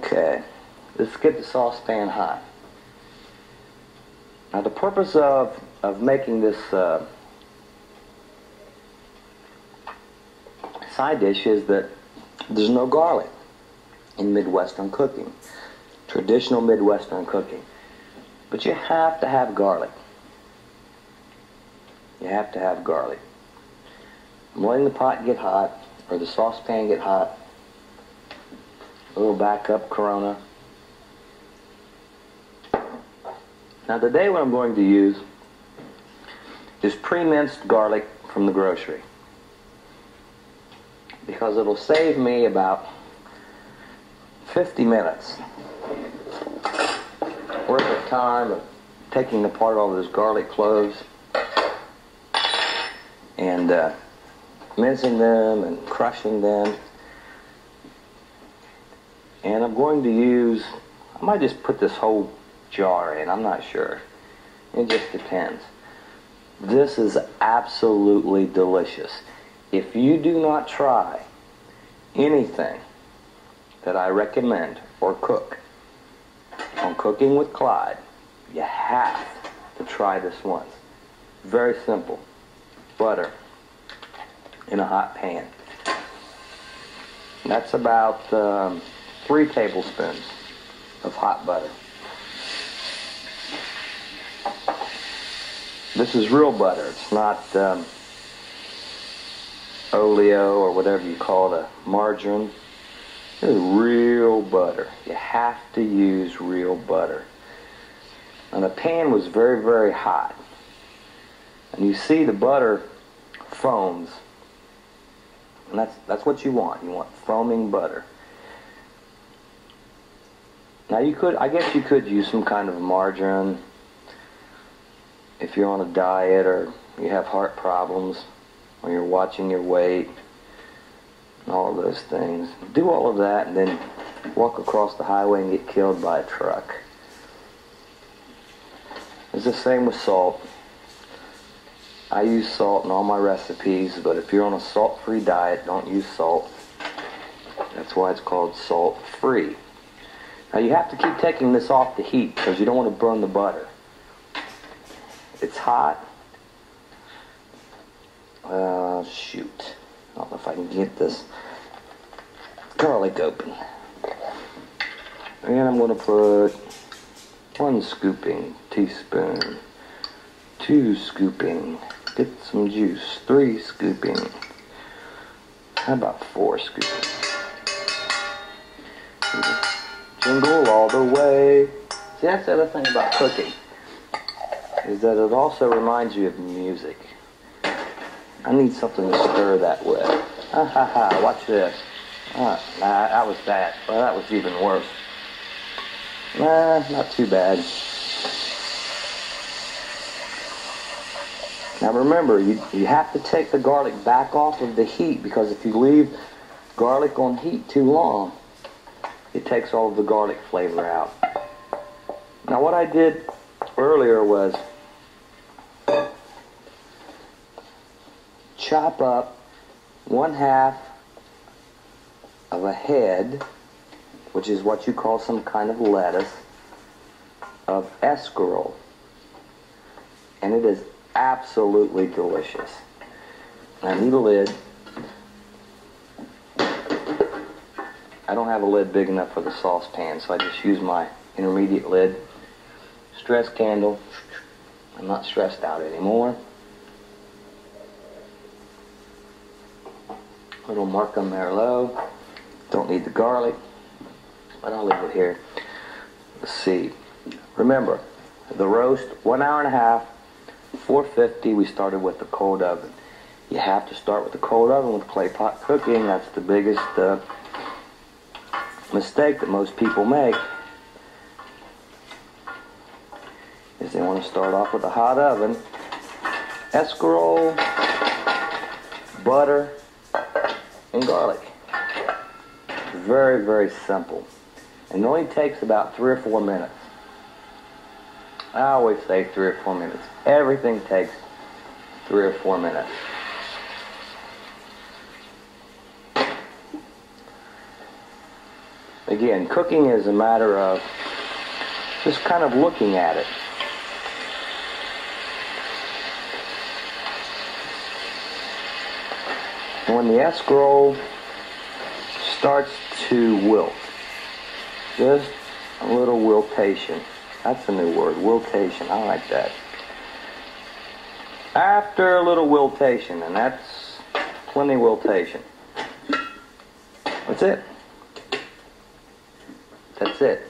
Okay, let's get the saucepan hot. Now the purpose of making this side dish is that there's no garlic in Midwestern cooking, traditional Midwestern cooking. But you have to have garlic. You have to have garlic. I'm letting the pot get hot, or the saucepan get hot. A little backup Corona. Now today what I'm going to use is pre-minced garlic from the grocery, because it'll save me about 50 minutes worth of time of taking apart all those garlic cloves and mincing them and crushing them. And I'm going to use, I might just put this whole jar in, I'm not sure. It just depends. This is absolutely delicious. If you do not try anything that I recommend or cook on Cooking with Clyde, you have to try this once. Very simple. Butter in a hot pan. That's about 3 tablespoons of hot butter. This is real butter. It's not oleo or whatever you call it, a margarine. This is real butter. You have to use real butter. And the pan was very, very hot. And you see the butter foams. And that's what you want. You want foaming butter. Now I guess you could use some kind of margarine if you're on a diet or you have heart problems or you're watching your weight and all of those things. Do all of that and then walk across the highway and get killed by a truck. It's the same with salt. I use salt in all my recipes, but if you're on a salt-free diet, don't use salt. That's why it's called salt-free. Now you have to keep taking this off the heat because you don't want to burn the butter. It's hot. Shoot. I don't know if I can get this garlic open. And I'm going to put 1 scooping teaspoon, 2 scooping, get some juice, 3 scooping, how about 4 scooping? Jingle all the way. See, that's the other thing about cooking, is that it also reminds you of music. I need something to stir that with. Ha ha ha, watch this. Nah, that was that. Well, that was even worse. Nah, not too bad. Now remember, you have to take the garlic back off of the heat, because if you leave garlic on heat too long, it takes all of the garlic flavor out. Now what I did earlier was chop up 1/2 of a head, which is what you call some kind of lettuce, of escarole. And it is absolutely delicious. I need a lid. I don't have a lid big enough for the saucepan, so I just use my intermediate lid. Stress candle. I'm not stressed out anymore. Little Markham Merlot. Don't need the garlic, but I'll leave it here. Let's see. Remember, the roast, 1 hour and a half, 450. We started with the cold oven. You have to start with the cold oven with clay pot cooking. That's the biggest mistake that most people make, is they want to start off with a hot oven. Escarole, butter, and garlic. Very, very simple. And it only takes about 3 or 4 minutes. I always say 3 or 4 minutes. Everything takes 3 or 4 minutes. Again, cooking is a matter of just kind of looking at it. When the escarole starts to wilt, just a little wiltation. That's a new word, wiltation. I like that. After a little wiltation, and that's plenty wiltation. That's it. That's it.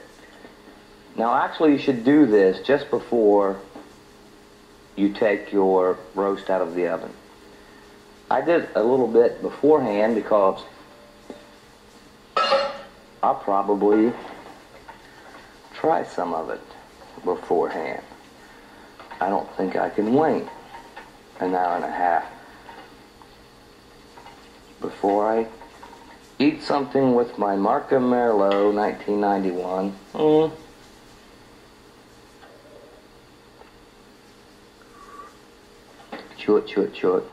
Now actually you should do this just before you take your roast out of the oven. I did a little bit beforehand because I'll probably try some of it beforehand. I don't think I can wait an hour and a half before I eat something with my Marca Merlot 1991. Chew it, chew it, chew it.